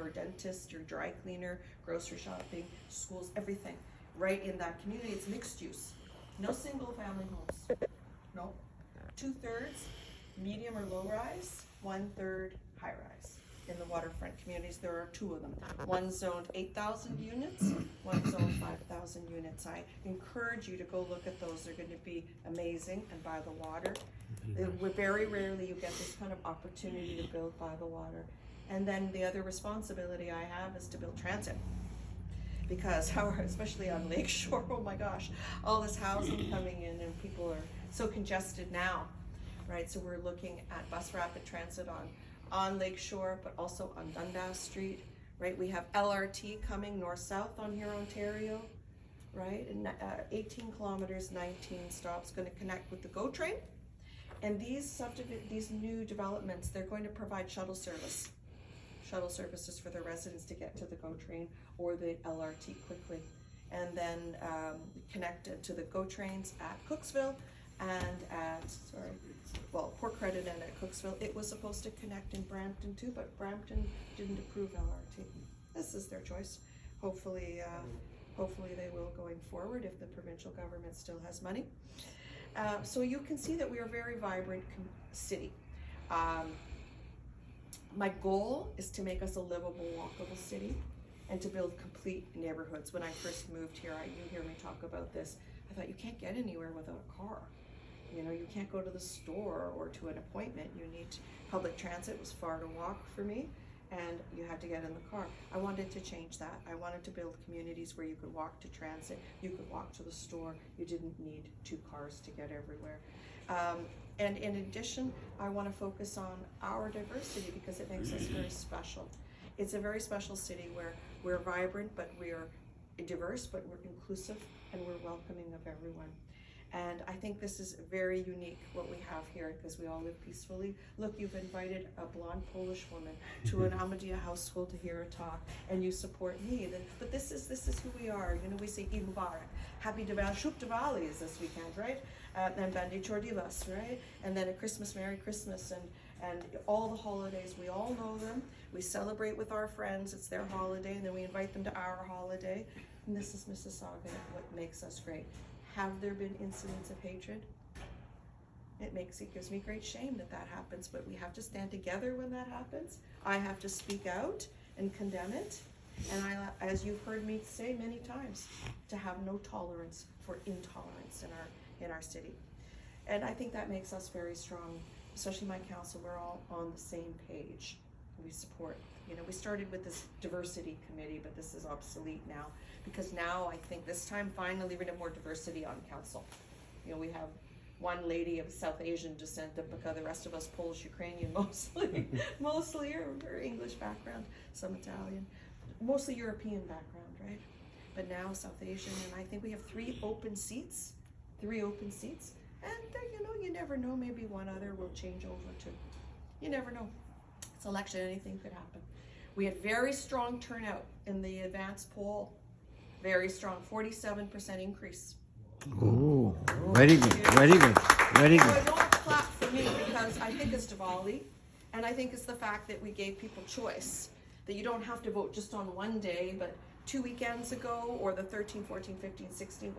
your dentist, your dry cleaner, grocery shopping, schools, everything, right in that community. It's mixed use. No single family homes. No. 2/3 medium or low rise, 1/3 high rise. In the waterfront communities, there are 2 of them. One zoned 8,000 units, one zoned 5,000 units. I encourage you to go look at those. They're going to be amazing and by the water. Very rarely you get this kind of opportunity to build by the water. And then the other responsibility I have is to build transit. Because especially on Lakeshore, oh my gosh, all this housing coming in and people are so congested now, right? So we're looking at bus rapid transit on Lakeshore, but also on Dundas Street, right? We have LRT coming north-south on here, Ontario, right? And 18 kilometers, 19 stops, going to connect with the GO train. And these new developments, they're going to provide shuttle services for the residents to get to the GO train or the LRT quickly. And then connected to the GO trains at Cooksville and at, Port Credit and at Cooksville. It was supposed to connect in Brampton too, but Brampton didn't approve LRT. This is their choice. Hopefully they will going forward if the provincial government still has money. So you can see that we are a very vibrant city. My goal is to make us a livable, walkable city and to build complete neighborhoods. When I first moved here, you hear me talk about this, I thought you can't get anywhere without a car. You know, you can't go to the store or to an appointment. You need public transit was far to walk for me, and you had to get in the car. I wanted to change that. I wanted to build communities where you could walk to transit, you could walk to the store, you didn't need 2 cars to get everywhere. And in addition, I want to focus on our diversity because it makes us very special. It's a very special city where we're vibrant, but we're diverse, but we're inclusive, and we're welcoming of everyone. And I think this is very unique, what we have here, because we all live peacefully. Look, you've invited a blonde Polish woman to an Ahmediyya household to hear her talk, and you support me. But this is who we are. You know, we say Eid Mubarak, Happy Diwali, Shuk Diwali is this weekend, right? And Bandi Chordivas, right? And then at Christmas, Merry Christmas, and all the holidays, we all know them. We celebrate with our friends, it's their holiday, and then we invite them to our holiday. And this is Mississauga, what makes us great. Have there been incidents of hatred? It gives me great shame that happens, but we have to stand together when that happens. I have to speak out and condemn it. And as you've heard me say many times, to have no tolerance for intolerance in our city. And I think that makes us very strong, especially my council. We're all on the same page. We support, we started with this diversity committee, but this is obsolete now, because now I think this time finally we're going to have more diversity on council. We have one lady of South Asian descent, because the rest of us Polish, Ukrainian mostly or English background, some Italian, mostly European background, right? But now South Asian, and I think we have 3 open seats, and you never know, maybe one other will change over to, you never know. It's election, anything could happen. We had very strong turnout in the advanced poll, very strong, 47% increase. Oh, very good, very good, very good. So I don't clap for me because I think it's Diwali, and I think it's the fact that we gave people choice, that you don't have to vote just on one day, but 2 weekends ago, or the 13, 14, 15, 16,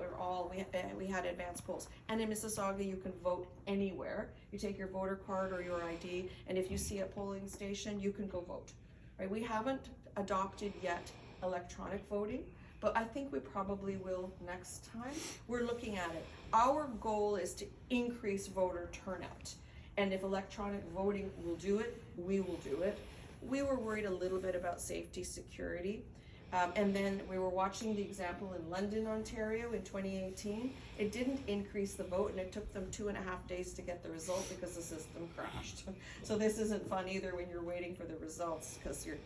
we had advanced polls. And in Mississauga, you can vote anywhere. You take your voter card or your ID, and if you see a polling station, you can go vote. Right? We haven't adopted yet electronic voting, but I think we probably will next time. We're looking at it. Our goal is to increase voter turnout. And if electronic voting will do it, we will do it. We were worried a little bit about safety, security. And then we were watching the example in London, Ontario in 2018. It didn't increase the vote, and it took them 2.5 days to get the result because the system crashed. So this isn't fun either when you're waiting for the results, because your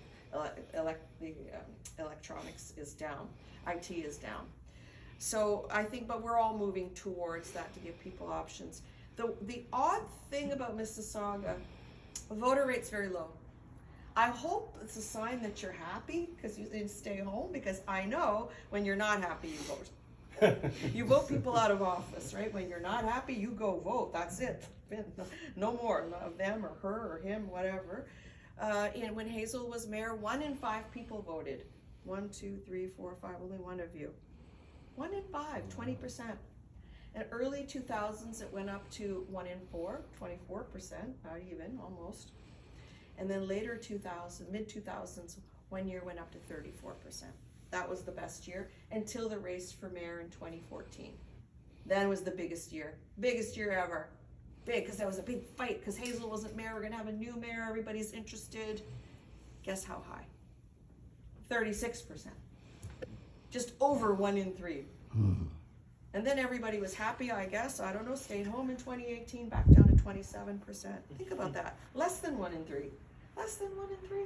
electronics is down, IT is down. So I think, but we're all moving towards that to give people options. The odd thing about Mississauga, the voter rate's very low. I hope it's a sign that you're happy because you didn't stay home, because I know when you're not happy, you vote. You vote people out of office, right? When you're not happy, you go vote. That's it. No more of them or her or him, whatever. And when Hazel was mayor, 1 in 5 people voted. 1, 2, 3, 4, 5, only one of you. 1 in 5, 20%. In early 2000s, it went up to 1 in 4, 24%, not even, almost. And then later mid-2000s, 1 year went up to 34%. That was the best year until the race for mayor in 2014. Then was the biggest year ever. Big, because that was a big fight, because Hazel wasn't mayor, we're gonna have a new mayor, everybody's interested. Guess how high? 36%. Just over 1 in 3. And then everybody was happy, I guess, I don't know, stayed home in 2018, back down to 27%. Think about that, less than 1 in 3. Less than 1 in 3.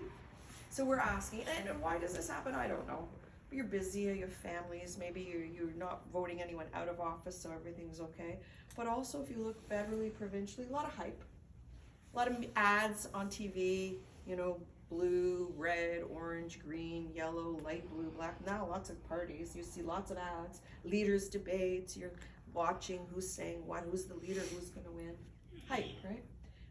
So we're asking, and why does this happen? I don't know. You're busy, you have families, maybe you're not voting anyone out of office, so everything's okay. But also, if you look federally, provincially, a lot of hype. A lot of ads on TV, you know, blue, red, orange, green, yellow, light blue, black. Now lots of parties, you see lots of ads, leaders debates, you're watching who's saying what, who's the leader, who's gonna win. Hype, right?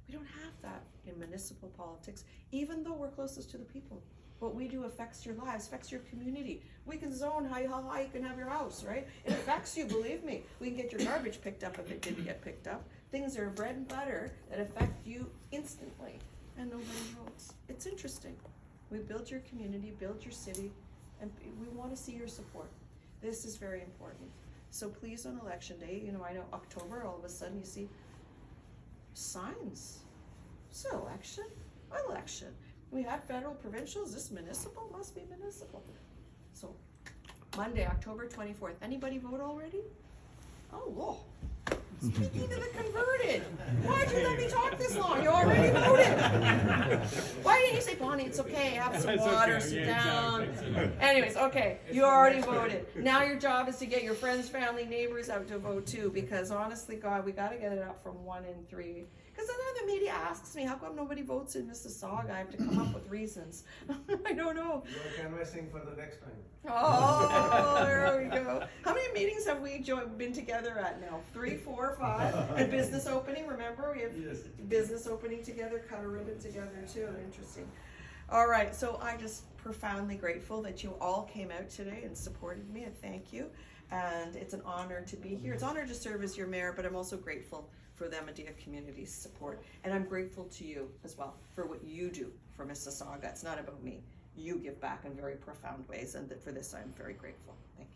We don't have that in municipal politics, even though we're closest to the people. What we do affects your lives, affects your community. We can zone how high you can have your house, right? It affects you, believe me. We can get your garbage picked up if it didn't get picked up. Things are bread and butter that affect you instantly, and nobody votes. It's interesting. We build your community, build your city, and we want to see your support. This is very important. So please, on election day, you know, I know October, all of a sudden you see signs. So election. We had federal, provincial, is this municipal? Must be municipal. So, Monday, October 24th. Anybody vote already? Oh, whoa. Speaking to the converted. Why'd you let me talk this long? You already voted. Why didn't you say, Bonnie, it's okay, have some water, sit down. Anyways, okay, you already voted. Now your job is to get your friends, family, neighbors out to vote too, because honestly, God, we gotta get it up from 1 in 3. Because then the media asks me, how come nobody votes in Mississauga? I have to come up with reasons. I don't know. You're canvassing for the next time. Oh, there we go. How many meetings have we been together at now? 3, 4, 5? And business opening, remember? We have business opening together, cut a ribbon together too. Interesting. All right, so I'm just profoundly grateful that you all came out today and supported me, and thank you. And it's an honor to be here. It's an honor to serve as your mayor, but I'm also grateful for the Ahmedia Community's support. And I'm grateful to you as well for what you do for Mississauga. It's not about me. You give back in very profound ways, and for this I'm very grateful. Thank you.